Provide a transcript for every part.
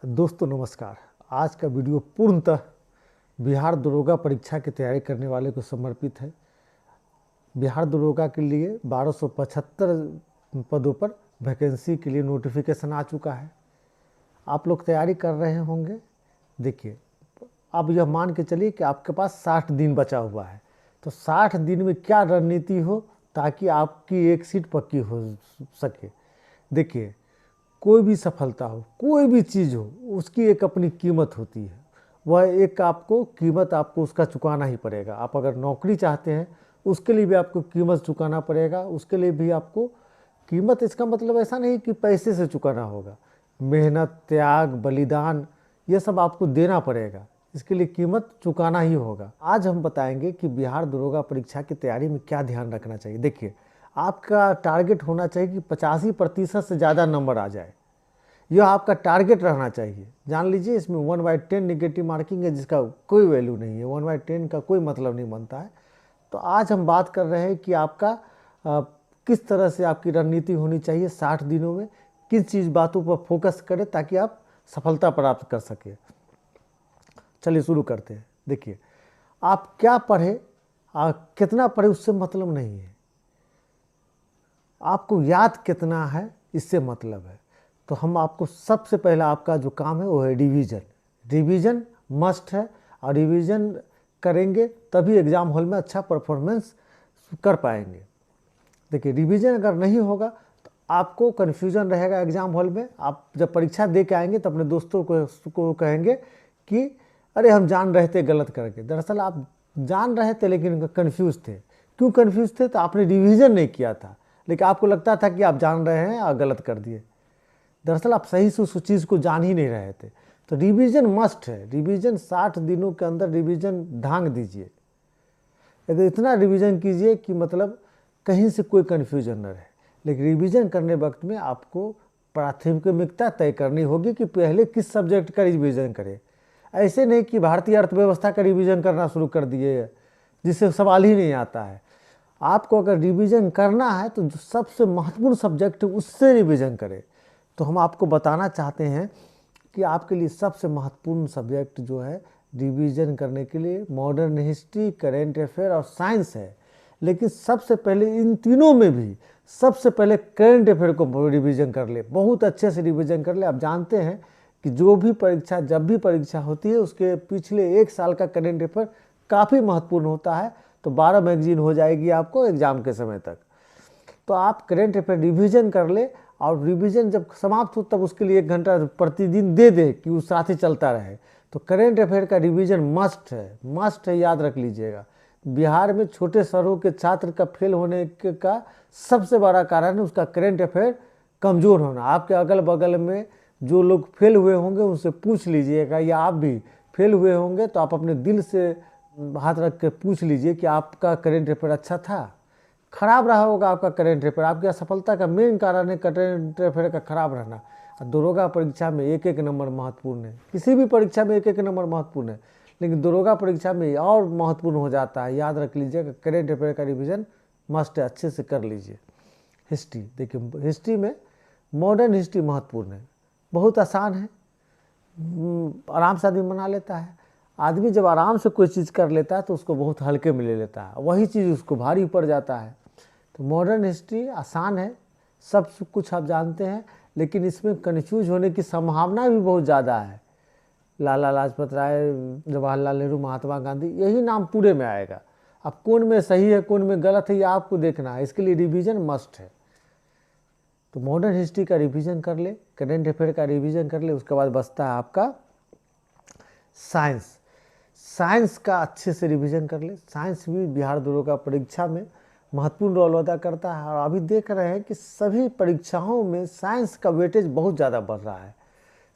दोस्तों नमस्कार। आज का वीडियो पूर्णतः बिहार दरोगा परीक्षा की तैयारी करने वाले को समर्पित है। बिहार दरोगा के लिए 1275 पदों पर वैकेंसी के लिए नोटिफिकेशन आ चुका है। आप लोग तैयारी कर रहे होंगे। देखिए, अब यह मान के चलिए कि आपके पास 60 दिन बचा हुआ है, तो 60 दिन में क्या रणनीति हो ताकि आपकी एक सीट पक्की हो सके। देखिए, कोई भी सफलता हो, कोई भी चीज़ हो, उसकी एक अपनी कीमत होती है। वह एक आपको कीमत आपको उसका चुकाना ही पड़ेगा। आप अगर नौकरी चाहते हैं उसके लिए भी आपको कीमत चुकाना पड़ेगा। उसके लिए भी आपको कीमत, इसका मतलब ऐसा नहीं कि पैसे से चुकाना होगा। मेहनत, त्याग, बलिदान, ये सब आपको देना पड़ेगा। इसके लिए कीमत चुकाना ही होगा। आज हम बताएंगे कि बिहार दरोगा परीक्षा की तैयारी में क्या ध्यान रखना चाहिए। देखिए, आपका टारगेट होना चाहिए कि 85% से ज़्यादा नंबर आ जाए। यह आपका टारगेट रहना चाहिए। जान लीजिए, इसमें 1/10 निगेटिव मार्किंग है जिसका कोई वैल्यू नहीं है। 1/10 का कोई मतलब नहीं बनता है। तो आज हम बात कर रहे हैं कि आपका किस तरह से आपकी रणनीति होनी चाहिए। 60 दिनों में किन चीज़ बातों पर फोकस करें ताकि आप सफलता प्राप्त कर सकें। चलिए शुरू करते हैं। देखिए, आप क्या पढ़े, कितना पढ़े उससे मतलब नहीं है। आपको याद कितना है इससे मतलब है। तो हम आपको सबसे पहला आपका जो काम है वो है रिवीजन। रिवीजन मस्ट है, और रिवीजन करेंगे तभी एग्ज़ाम हॉल में अच्छा परफॉर्मेंस कर पाएंगे। देखिए, रिवीजन अगर नहीं होगा तो आपको कन्फ्यूज़न रहेगा एग्ज़ाम हॉल में। आप जब परीक्षा दे के आएंगे तो अपने दोस्तों को कहेंगे कि अरे हम जान रहे थे गलत करके। दरअसल आप जान रहे थे लेकिन कन्फ्यूज़ थे। क्यों कन्फ्यूज़ थे? तो आपने रिवीजन नहीं किया था, लेकिन आपको लगता था कि आप जान रहे हैं और गलत कर दिए। दरअसल आप सही से उस चीज़ को जान ही नहीं रहे थे। तो रिवीजन मस्ट है। रिवीजन 60 दिनों के अंदर रिवीजन धांग दीजिए। यदि इतना रिवीजन कीजिए कि मतलब कहीं से कोई कन्फ्यूजन न रहे। लेकिन रिवीजन करने वक्त में आपको प्राथमिकता तय करनी होगी कि पहले किस सब्जेक्ट का रिवीजन करें। ऐसे नहीं कि भारतीय अर्थव्यवस्था का रिवीजन करना शुरू कर दिए जिससे सवाल ही नहीं आता है। आपको अगर रिवीजन करना है तो जो सबसे महत्वपूर्ण सब्जेक्ट है उससे रिवीजन करें। तो हम आपको बताना चाहते हैं कि आपके लिए सबसे महत्वपूर्ण सब्जेक्ट जो है रिवीजन करने के लिए मॉडर्न हिस्ट्री, करेंट अफेयर और साइंस है। लेकिन सबसे पहले इन तीनों में भी सबसे पहले करेंट अफेयर को रिवीजन कर ले, बहुत अच्छे से रिवीजन कर ले। आप जानते हैं कि जो भी परीक्षा, जब भी परीक्षा होती है उसके पिछले एक साल का करेंट अफेयर काफ़ी महत्वपूर्ण होता है। तो 12 मैगजीन हो जाएगी आपको एग्ज़ाम के समय तक। तो आप करेंट अफेयर रिवीजन कर ले, और रिवीजन जब समाप्त हो तब उसके लिए 1 घंटा प्रतिदिन दे दे कि उस साथ ही चलता रहे। तो करेंट अफेयर का रिवीजन मस्ट है, मस्ट है, याद रख लीजिएगा। बिहार में छोटे शहरों के छात्र का फेल होने का सबसे बड़ा कारण है उसका करेंट अफेयर कमज़ोर होना। आपके अगल बगल में जो लोग फेल हुए होंगे उनसे पूछ लीजिएगा, या आप भी फेल हुए होंगे तो आप अपने दिल से हाथ रख के पूछ लीजिए कि आपका करेंट अफेयर अच्छा था, खराब रहा होगा आपका करेंट अफेयर। आपकी असफलता का मेन कारण है करेंट अफेयर का खराब रहना। दरोगा परीक्षा में एक एक नंबर महत्वपूर्ण है। किसी भी परीक्षा में एक एक नंबर महत्वपूर्ण है, लेकिन दरोगा परीक्षा में और महत्वपूर्ण हो जाता है। याद रख लीजिएगा, करेंट अफेयर का रिवीजन मस्ट है, अच्छे से कर लीजिए। हिस्ट्री, देखिए हिस्ट्री में मॉडर्न हिस्ट्री महत्वपूर्ण है, बहुत आसान है, आराम से आदमी बना लेता है। आदमी जब आराम से कोई चीज़ कर लेता है तो उसको बहुत हल्के में ले लेता है, वही चीज़ उसको भारी पड़ जाता है। तो मॉडर्न हिस्ट्री आसान है, सब कुछ आप जानते हैं, लेकिन इसमें कन्फ्यूज होने की संभावना भी बहुत ज़्यादा है। लाला लाजपत राय, जवाहरलाल नेहरू, महात्मा गांधी, यही नाम पूरे में आएगा। अब कौन में सही है कौन में गलत है ये आपको देखना है। इसके लिए रिवीजन मस्ट है। तो मॉडर्न हिस्ट्री का रिवीजन कर ले, करेंट अफेयर का रिवीजन कर ले। उसके बाद बचता है आपका साइंस। साइंस का अच्छे से रिवीजन कर ले। साइंस भी बिहार दरोगा परीक्षा में महत्वपूर्ण रोल अदा करता है, और अभी देख रहे हैं कि सभी परीक्षाओं में साइंस का वेटेज बहुत ज़्यादा बढ़ रहा है।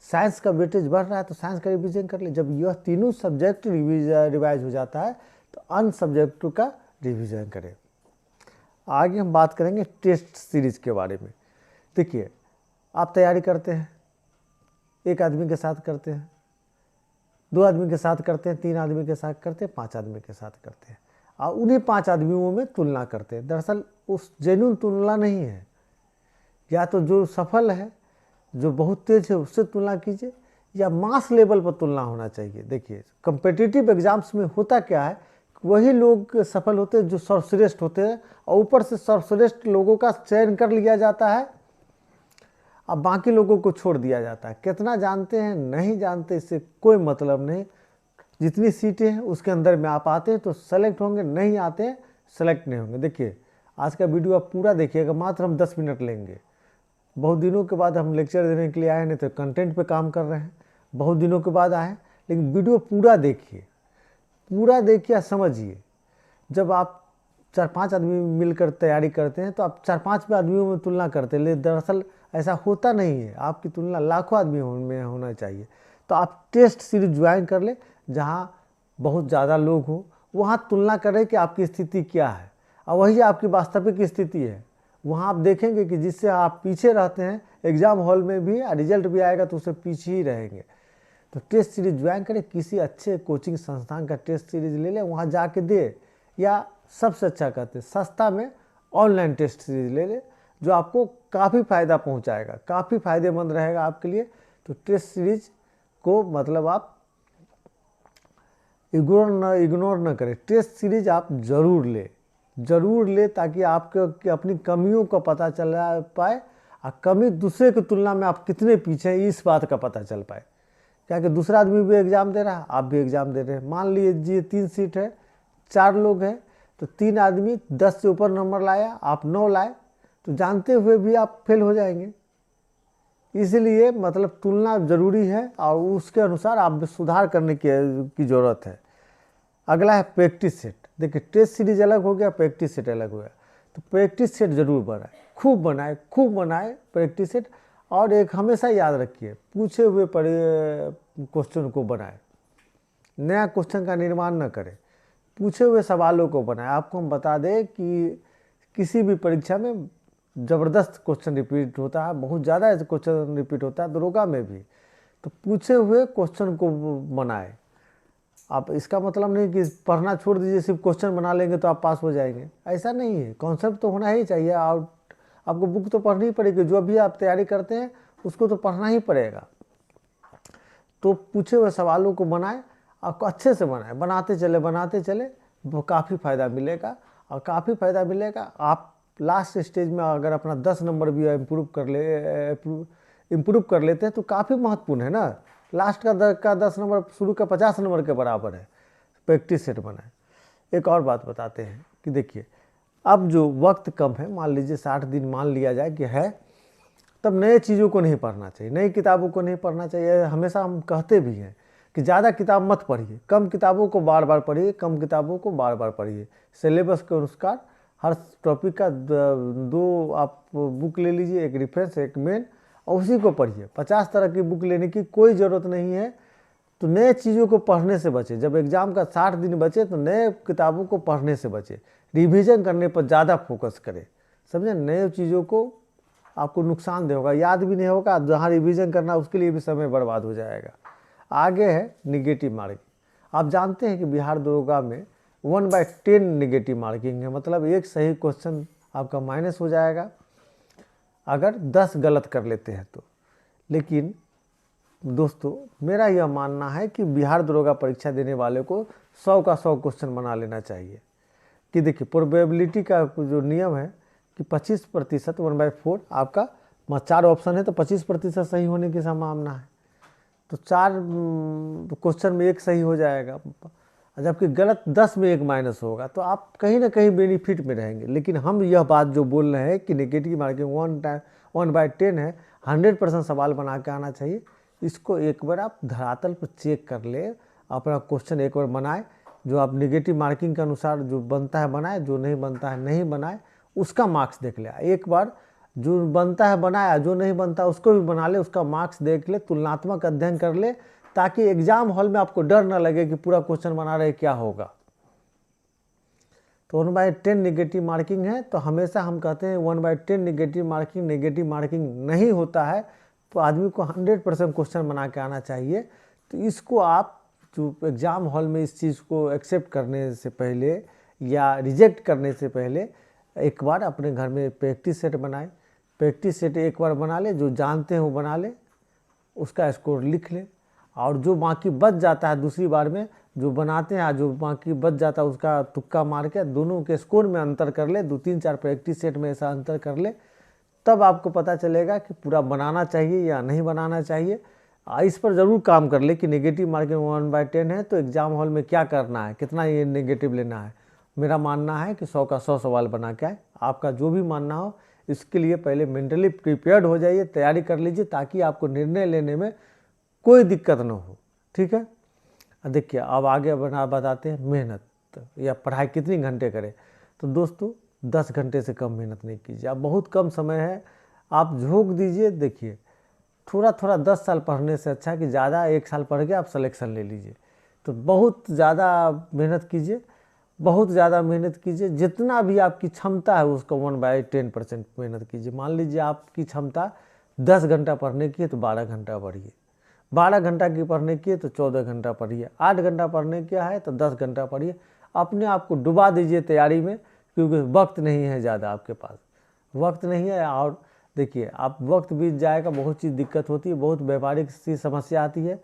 साइंस का वेटेज बढ़ रहा है तो साइंस का रिवीजन कर ले। जब यह तीनों सब्जेक्ट रिवाइज हो जाता है तो अन्य सब्जेक्टों का रिवीजन करें। आगे हम बात करेंगे टेस्ट सीरीज के बारे में। देखिए, आप तैयारी करते हैं, एक आदमी के साथ करते हैं, 2 आदमी के साथ करते हैं, 3 आदमी के साथ करते हैं, 5 आदमी के साथ करते हैं, और उन्हीं 5 आदमियों में तुलना करते हैं। दरअसल उस जेन्युइन तुलना नहीं है। या तो जो सफल है, जो बहुत तेज है उससे तुलना कीजिए, या मास लेवल पर तुलना होना चाहिए। देखिए कम्पिटिटिव एग्जाम्स में होता क्या है, वही लोग सफल होते हैं जो सर्वश्रेष्ठ होते हैं, और ऊपर से सर्वश्रेष्ठ लोगों का चयन कर लिया जाता है, अब बाकी लोगों को छोड़ दिया जाता है। कितना जानते हैं नहीं जानते इससे कोई मतलब नहीं, जितनी सीटें हैं उसके अंदर में आप आते हैं तो सेलेक्ट होंगे, नहीं आते हैं सेलेक्ट नहीं होंगे। देखिए आज का वीडियो आप पूरा देखिएगा, मात्र हम 10 मिनट लेंगे। बहुत दिनों के बाद हम लेक्चर देने के लिए आए, नहीं तो कंटेंट पे काम कर रहे हैं, बहुत दिनों के बाद आए, लेकिन वीडियो पूरा देखिए, पूरा देखिए, समझिए। जब आप 4-5 आदमी मिलकर तैयारी करते हैं तो आप 4-5 आदमियों में तुलना करते हैं, लेकिन दरअसल ऐसा होता नहीं है, आपकी तुलना लाखों आदमियों में होना चाहिए। तो आप टेस्ट सीरीज ज्वाइन कर ले, जहाँ बहुत ज़्यादा लोग हों, वहाँ तुलना करें कि आपकी स्थिति क्या है, और वही आपकी वास्तविक स्थिति है। वहाँ आप देखेंगे कि जिससे आप पीछे रहते हैं एग्ज़ाम हॉल में भी, रिजल्ट भी आएगा तो उससे पीछे ही रहेंगे। तो टेस्ट सीरीज ज्वाइन करें, किसी अच्छे कोचिंग संस्थान का टेस्ट सीरीज ले लें, वहाँ जाके दे, या सबसे अच्छा कहते हैं सस्ता में ऑनलाइन टेस्ट सीरीज ले लें, जो आपको काफ़ी फ़ायदा पहुँचाएगा, काफ़ी फ़ायदेमंद रहेगा आपके लिए। तो टेस्ट सीरीज को मतलब आप इग्नोर न करें, टेस्ट सीरीज आप ज़रूर ले, ताकि आपके अपनी कमियों का पता चल पाए, और कमी दूसरे की तुलना में आप कितने पीछे हैं इस बात का पता चल पाए। क्या कि दूसरा आदमी भी एग्ज़ाम दे रहा है, आप भी एग्ज़ाम दे रहे हैं। मान लीजिए 3 सीट है, 4 लोग हैं, तो 3 आदमी 10 से ऊपर नंबर लाया, आप 9 लाए, तो जानते हुए भी आप फेल हो जाएंगे। इसलिए मतलब तुलना ज़रूरी है, और उसके अनुसार आप सुधार करने की ज़रूरत है। अगला है प्रैक्टिस सेट। देखिए टेस्ट सीरीज अलग हो गया, प्रैक्टिस सेट अलग हो गया, तो प्रैक्टिस सेट ज़रूर बनाए, खूब बनाए प्रैक्टिस सेट। और एक हमेशा याद रखिए, पूछे हुए क्वेश्चन को बनाए, नया क्वेश्चन का निर्माण न करें, पूछे हुए सवालों को बनाए। आपको हम बता दें कि किसी भी परीक्षा में ज़बरदस्त क्वेश्चन रिपीट होता है, बहुत ज़्यादा क्वेश्चन रिपीट होता है, दरोगा में भी। तो पूछे हुए क्वेश्चन को बनाए। आप इसका मतलब नहीं कि पढ़ना छोड़ दीजिए, सिर्फ क्वेश्चन बना लेंगे तो आप पास हो जाएंगे, ऐसा नहीं है। कॉन्सेप्ट तो होना ही चाहिए, और आपको बुक तो पढ़नी ही पड़ेगी, जो भी आप तैयारी करते हैं उसको तो पढ़ना ही पड़ेगा। तो पूछे हुए सवालों को बनाए, आपको अच्छे से बनाए, बनाते चले, वो काफ़ी फ़ायदा मिलेगा, और काफ़ी फ़ायदा मिलेगा। आप लास्ट स्टेज में अगर अपना 10 नंबर भी इम्प्रूव कर लेते हैं तो काफ़ी महत्वपूर्ण है ना। लास्ट का 10 नंबर शुरू का 50 नंबर के बराबर है। प्रैक्टिस सेट बनाए। एक और बात बताते हैं कि देखिए अब जो वक्त कम है, मान लीजिए 60 दिन मान लिया जाए कि है, तब नए चीज़ों को नहीं पढ़ना चाहिए, नई किताबों को नहीं पढ़ना चाहिए। हमेशा हम कहते भी हैं कि ज़्यादा किताब मत पढ़िए, कम किताबों को बार बार पढ़िए, सिलेबस के अनुसार हर टॉपिक का 2 आप बुक ले लीजिए, एक रेफरेंस एक मेन, और उसी को पढ़िए। 50 तरह की बुक लेने की कोई ज़रूरत नहीं है। तो नए चीज़ों को पढ़ने से बचे, जब एग्ज़ाम का 60 दिन बचे तो नए किताबों को पढ़ने से बचे, रिवीजन करने पर ज़्यादा फोकस करें, समझे। नए चीज़ों को आपको नुकसानदेह होगा, याद भी नहीं होगा, जहाँ रिवीजन करना उसके लिए भी समय बर्बाद हो जाएगा। आगे है निगेटिव मार्किंग। आप जानते हैं कि बिहार दरोगा में 1/10 निगेटिव मार्किंग है, मतलब एक सही क्वेश्चन आपका माइनस हो जाएगा अगर 10 गलत कर लेते हैं तो। लेकिन दोस्तों मेरा यह मानना है कि बिहार दरोगा परीक्षा देने वाले को 100 का 100 क्वेश्चन बना लेना चाहिए। कि देखिए प्रोबेबिलिटी का जो नियम है कि 25% 1/4, आपका 4 ऑप्शन है तो 25% सही होने की संभावना है, तो 4 क्वेश्चन में एक सही हो जाएगा, जबकि गलत 10 में एक माइनस होगा, तो आप कहीं ना कहीं बेनिफिट में रहेंगे। लेकिन हम यह बात जो बोल रहे हैं कि नेगेटिव मार्किंग 1/10 है, 100% सवाल बना के आना चाहिए। इसको एक बार आप धरातल पर चेक कर ले, अपना क्वेश्चन एक बार बनाए, जो आप नेगेटिव मार्किंग के अनुसार जो बनता है बनाए, जो नहीं बनता है नहीं बनाए, उसका मार्क्स देख ले। एक बार जो बनता है बनाया, जो नहीं बनता उसको भी बना ले, उसका मार्क्स देख ले, तुलनात्मक अध्ययन कर ले, ताकि एग्जाम हॉल में आपको डर ना लगे कि पूरा क्वेश्चन बना रहे क्या होगा। तो 1/10 नेगेटिव मार्किंग है, तो हमेशा हम कहते हैं 1/10 नेगेटिव मार्किंग नहीं होता है, तो आदमी को 100% क्वेश्चन बना के आना चाहिए। तो इसको आप जो एग्ज़ाम हॉल में इस चीज़ को एक्सेप्ट करने से पहले या रिजेक्ट करने से पहले एक बार अपने घर में प्रैक्टिस सेट बनाए। प्रैक्टिस सेट एक बार बना ले, जो जानते हैं वो बना ले, उसका स्कोर लिख ले, और जो बाकी बच जाता है दूसरी बार में जो बनाते हैं, जो बाकी बच जाता है उसका तुक्का मार के दोनों के स्कोर में अंतर कर ले, 2-3-4 प्रैक्टिस सेट में ऐसा अंतर कर ले, तब आपको पता चलेगा कि पूरा बनाना चाहिए या नहीं बनाना चाहिए। इस पर ज़रूर काम कर ले कि नेगेटिव मार्किंग 1/10 है तो एग्ज़ाम हॉल में क्या करना है, कितना ये नेगेटिव लेना है। मेरा मानना है कि 100 का 100 सवाल बना के आए। आपका जो भी मानना हो, इसके लिए पहले मेंटली प्रिपेयर्ड हो जाइए, तैयारी कर लीजिए, ताकि आपको निर्णय लेने में कोई दिक्कत न हो। ठीक है, देखिए अब आगे बताते हैं मेहनत या पढ़ाई कितनी घंटे करें। तो दोस्तों 10 घंटे से कम मेहनत नहीं कीजिए। अब बहुत कम समय है, आप झोंक दीजिए। देखिए थोड़ा थोड़ा 10 साल पढ़ने से अच्छा कि ज़्यादा 1 साल पढ़ के आप सिलेक्शन ले लीजिए। तो बहुत ज़्यादा मेहनत कीजिए, बहुत ज़्यादा मेहनत कीजिए। जितना भी आपकी क्षमता है उसको 1/10% मेहनत कीजिए। मान लीजिए आपकी क्षमता 10 घंटा पढ़ने की है तो 12 घंटा पढ़िए, 12 घंटा की पढ़ने की है तो 14 घंटा पढ़िए, 8 घंटा पढ़ने की है तो 10 घंटा पढ़िए। अपने आप को डुबा दीजिए तैयारी में, क्योंकि वक्त नहीं है ज़्यादा, आपके पास वक्त नहीं है। और देखिए आप वक्त बीत जाएगा, बहुत चीज़ दिक्कत होती है, बहुत व्यावहारिक सी समस्या आती है।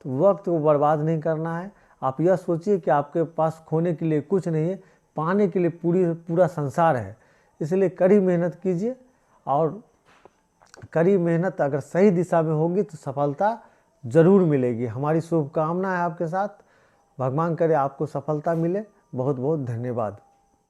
तो वक्त को बर्बाद नहीं करना है। आप यह सोचिए कि आपके पास खोने के लिए कुछ नहीं है, पाने के लिए पूरा संसार है। इसलिए कड़ी मेहनत कीजिए, और कड़ी मेहनत अगर सही दिशा में होगी तो सफलता ज़रूर मिलेगी। हमारी शुभकामना है आपके साथ। भगवान करे आपको सफलता मिले। बहुत बहुत धन्यवाद।